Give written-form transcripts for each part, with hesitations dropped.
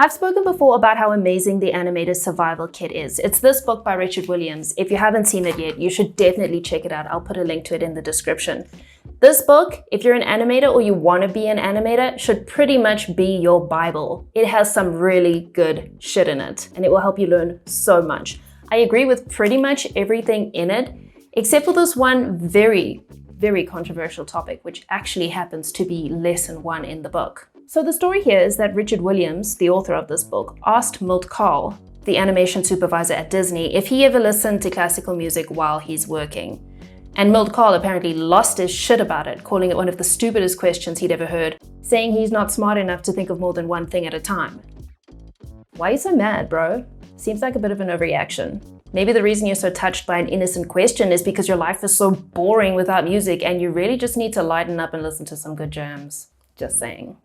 I've spoken before about how amazing the Animators Survival Kit is. It's this book by Richard Williams. If you haven't seen it yet, you should definitely check it out. I'll put a link to it in the description. This book, if you're an animator or you want to be an animator, should pretty much be your Bible. It has some really good shit in it, and it will help you learn so much. I agree with pretty much everything in it, except for this one very controversial topic, which actually happens to be lesson 1 in the book. So the story here is that Richard Williams, the author of this book, asked Milt Kahl, the animation supervisor at Disney, if he ever listened to classical music while he's working. And Milt Kahl apparently lost his shit about it, calling it one of the stupidest questions he'd ever heard, saying he's not smart enough to think of more than one thing at a time. Why are you so mad, bro? Seems like a bit of an overreaction. Maybe the reason you're so touched by an innocent question is because your life is so boring without music and you really just need to lighten up and listen to some good jams. Just saying.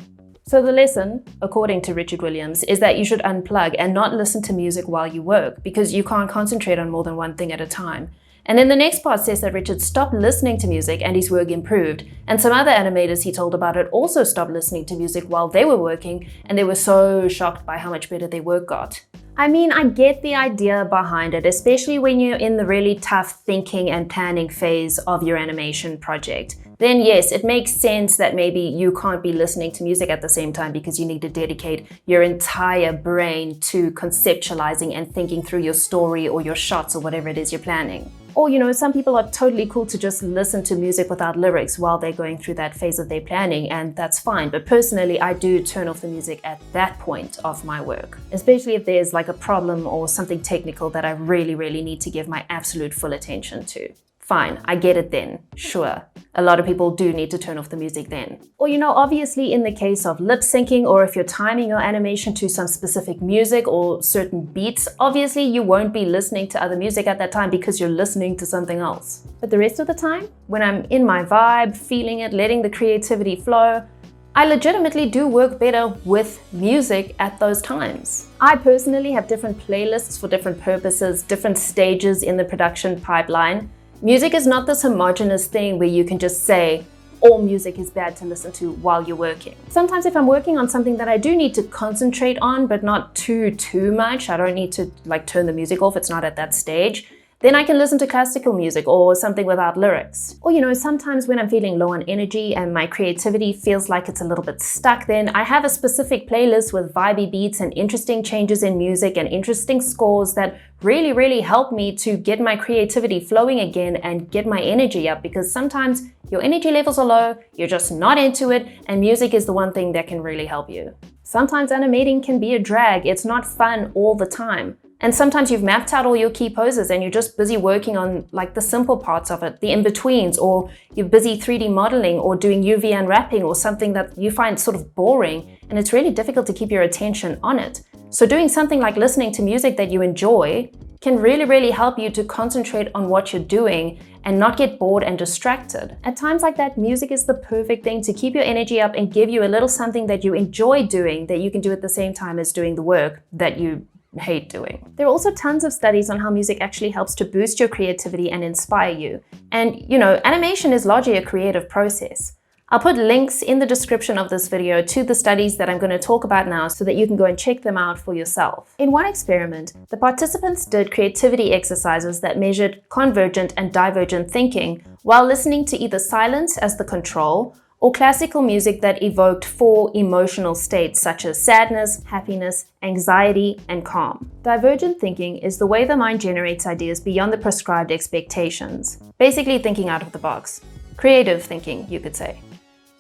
So the lesson, according to Richard Williams, is that you should unplug and not listen to music while you work because you can't concentrate on more than one thing at a time. And then the next part says that Richard stopped listening to music and his work improved. And some other animators he told about it also stopped listening to music while they were working, and they were so shocked by how much better their work got. I mean, I get the idea behind it, especially when you're in the really tough thinking and planning phase of your animation project. Then yes, it makes sense that maybe you can't be listening to music at the same time because you need to dedicate your entire brain to conceptualizing and thinking through your story or your shots or whatever it is you're planning. Or, you know, some people are totally cool to just listen to music without lyrics while they're going through that phase of their planning, and that's fine. But personally, I do turn off the music at that point of my work, especially if there's like a problem or something technical that I really need to give my absolute full attention to. Fine, I get it then, sure. A lot of people do need to turn off the music then. Or, you know, obviously in the case of lip syncing, or if you're timing your animation to some specific music or certain beats, obviously you won't be listening to other music at that time because you're listening to something else. But the rest of the time, when I'm in my vibe, feeling it, letting the creativity flow, I legitimately do work better with music at those times. I personally have different playlists for different purposes, different stages in the production pipeline. Music is not this homogeneous thing where you can just say, all music is bad to listen to while you're working. Sometimes if I'm working on something that I do need to concentrate on, but not too much, I don't need to like turn the music off, it's not at that stage, then I can listen to classical music or something without lyrics. Or, you know, sometimes when I'm feeling low on energy and my creativity feels like it's a little bit stuck, then I have a specific playlist with vibey beats and interesting changes in music and interesting scores that really help me to get my creativity flowing again and get my energy up, because sometimes your energy levels are low, you're just not into it, and music is the one thing that can really help you. Sometimes animating can be a drag, it's not fun all the time. And sometimes you've mapped out all your key poses and you're just busy working on like the simple parts of it, the in-betweens, or you're busy 3D modeling or doing UV unwrapping or something that you find sort of boring, and it's really difficult to keep your attention on it. So doing something like listening to music that you enjoy can really help you to concentrate on what you're doing and not get bored and distracted. At times like that, music is the perfect thing to keep your energy up and give you a little something that you enjoy doing that you can do at the same time as doing the work that you hate doing. There are also tons of studies on how music actually helps to boost your creativity and inspire you. And, you know, animation is largely a creative process. I'll put links in the description of this video to the studies that I'm going to talk about now so that you can go and check them out for yourself. In one experiment, the participants did creativity exercises that measured convergent and divergent thinking while listening to either silence as the control or classical music that evoked 4 emotional states such as sadness, happiness, anxiety, and calm. Divergent thinking is the way the mind generates ideas beyond the prescribed expectations, basically thinking out of the box. Creative thinking, you could say.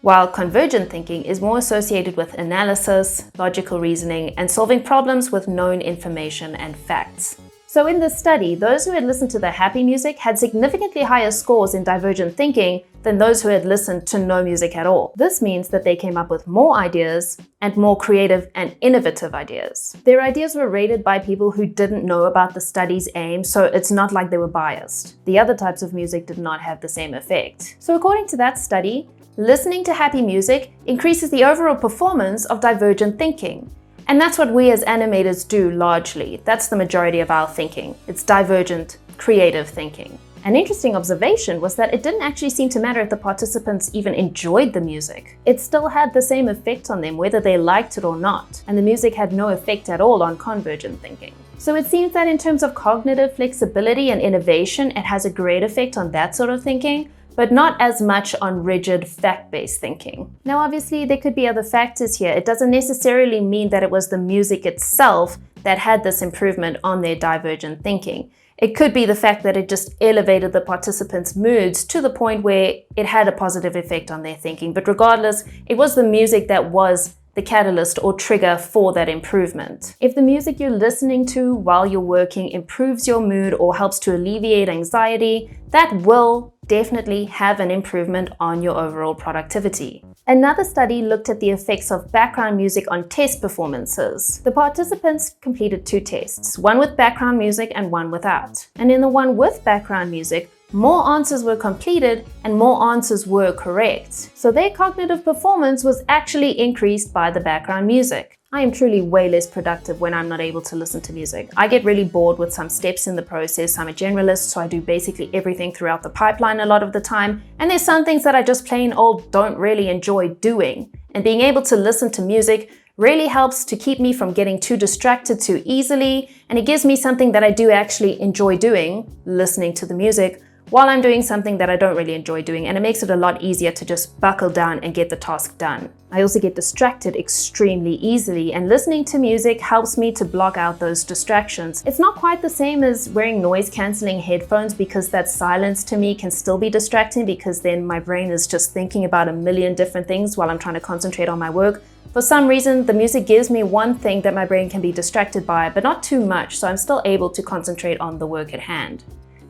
While convergent thinking is more associated with analysis, logical reasoning, and solving problems with known information and facts. So in this study, those who had listened to the happy music had significantly higher scores in divergent thinking than those who had listened to no music at all. This means that they came up with more ideas and more creative and innovative ideas. Their ideas were rated by people who didn't know about the study's aim, so it's not like they were biased. The other types of music did not have the same effect. So according to that study, listening to happy music increases the overall performance of divergent thinking. And that's what we as animators do largely. That's the majority of our thinking. It's divergent, creative thinking. An interesting observation was that it didn't actually seem to matter if the participants even enjoyed the music. It still had the same effect on them whether they liked it or not, and the music had no effect at all on convergent thinking. So it seems that in terms of cognitive flexibility and innovation, it has a great effect on that sort of thinking, but not as much on rigid fact-based thinking. Now obviously there could be other factors here. It doesn't necessarily mean that it was the music itself that had this improvement on their divergent thinking. It could be the fact that it just elevated the participants' moods to the point where it had a positive effect on their thinking. But regardless, it was the music that was the catalyst or trigger for that improvement. If the music you're listening to while you're working improves your mood or helps to alleviate anxiety, that will definitely have an improvement on your overall productivity. Another study looked at the effects of background music on test performances. The participants completed 2 tests, one with background music and one without. And in the one with background music, more answers were completed and more answers were correct. So their cognitive performance was actually increased by the background music. I am truly way less productive when I'm not able to listen to music. I get really bored with some steps in the process. I'm a generalist, so I do basically everything throughout the pipeline a lot of the time. And there's some things that I just plain old don't really enjoy doing. And being able to listen to music really helps to keep me from getting too distracted too easily. And it gives me something that I do actually enjoy doing, listening to the music, while I'm doing something that I don't really enjoy doing, and it makes it a lot easier to just buckle down and get the task done. I also get distracted extremely easily, and listening to music helps me to block out those distractions. It's not quite the same as wearing noise-canceling headphones, because that silence to me can still be distracting, because then my brain is just thinking about a million different things while I'm trying to concentrate on my work. For some reason, the music gives me one thing that my brain can be distracted by, but not too much, so I'm still able to concentrate on the work at hand.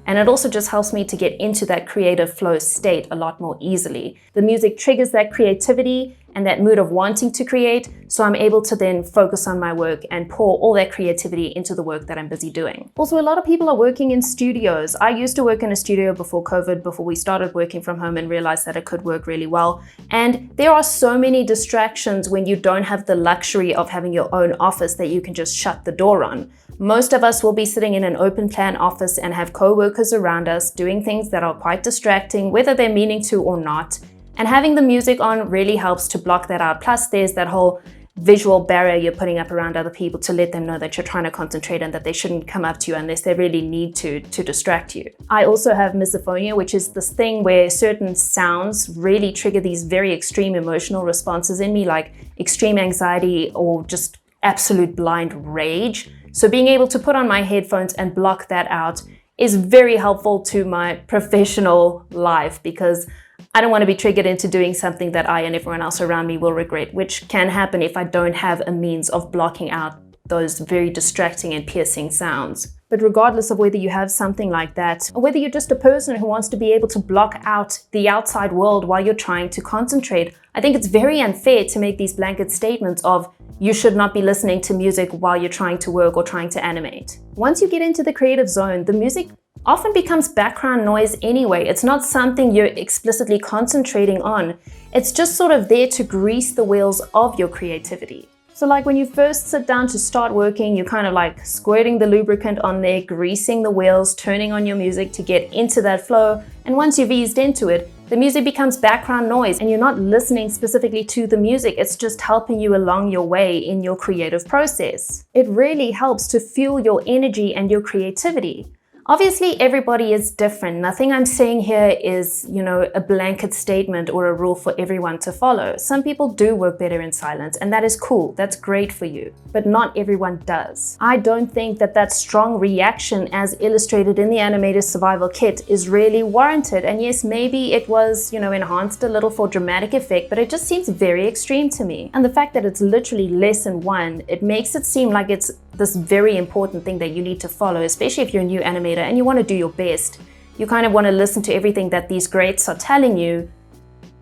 And it also just helps me to get into that creative flow state a lot more easily. The music triggers that creativity and that mood of wanting to create, so I'm able to then focus on my work and pour all that creativity into the work that I'm busy doing. Also, a lot of people are working in studios. I used to work in a studio before COVID, before we started working from home, and realized that it could work really well. And there are so many distractions when you don't have the luxury of having your own office that you can just shut the door on. Most of us will be sitting in an open plan office and have co-workers around us doing things that are quite distracting, whether they're meaning to or not. And having the music on really helps to block that out. Plus, there's that whole visual barrier you're putting up around other people to let them know that you're trying to concentrate and that they shouldn't come up to you unless they really need to distract you. I also have misophonia, which is this thing where certain sounds really trigger these very extreme emotional responses in me, like extreme anxiety or just absolute blind rage. So being able to put on my headphones and block that out is very helpful to my professional life, because I don't want to be triggered into doing something that I and everyone else around me will regret, which can happen if I don't have a means of blocking out those very distracting and piercing sounds. But regardless of whether you have something like that, or whether you're just a person who wants to be able to block out the outside world while you're trying to concentrate, I think it's very unfair to make these blanket statements of you should not be listening to music while you're trying to work or trying to animate. Once you get into the creative zone, the music often becomes background noise anyway. It's not something you're explicitly concentrating on. It's just sort of there to grease the wheels of your creativity. So like when you first sit down to start working, you're kind of like squirting the lubricant on there, greasing the wheels, turning on your music to get into that flow. And once you've eased into it, the music becomes background noise and you're not listening specifically to the music. It's just helping you along your way in your creative process. It really helps to fuel your energy and your creativity. Obviously, everybody is different. Nothing I'm saying here is, a blanket statement or a rule for everyone to follow. Some people do work better in silence, and that is cool. That's great for you. But not everyone does. I don't think that strong reaction as illustrated in the Animators Survival Kit is really warranted. And yes, maybe it was, enhanced a little for dramatic effect, but it just seems very extreme to me. And the fact that it's literally lesson 1, it makes it seem like it's this very important thing that you need to follow, especially if you're a new animator and you want to do your best. You kind of want to listen to everything that these greats are telling you,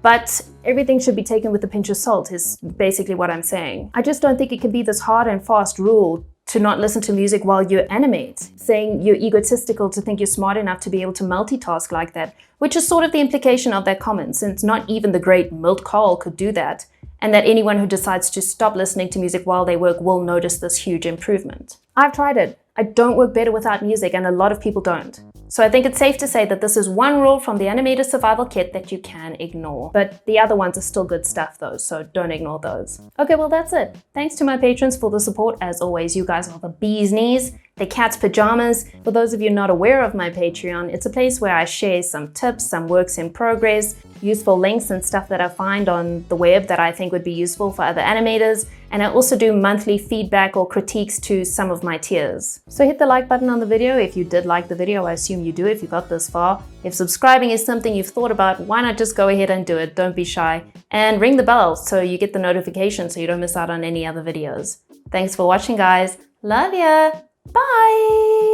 but everything should be taken with a pinch of salt is basically what I'm saying. I just don't think it can be this hard and fast rule to not listen to music while you animate, saying you're egotistical to think you're smart enough to be able to multitask like that, which is sort of the implication of that comment, since not even the great Milt Kahl could do that, and that anyone who decides to stop listening to music while they work will notice this huge improvement. I've tried it. I don't work better without music, and a lot of people don't. So I think it's safe to say that this is one rule from the Animators Survival Kit that you can ignore. But the other ones are still good stuff though, so don't ignore those. Okay, well that's it. Thanks to my patrons for the support. As always, you guys are the bee's knees, the cat's pajamas. For those of you not aware of my Patreon, it's a place where I share some tips, some works in progress, useful links and stuff that I find on the web that I think would be useful for other animators. And I also do monthly feedback or critiques to some of my tiers. So hit the like button on the video if you did like the video. I assume you do if you got this far. If subscribing is something you've thought about, why not just go ahead and do it? Don't be shy. And ring the bell so you get the notification so you don't miss out on any other videos. Thanks for watching, guys. Love ya. Bye.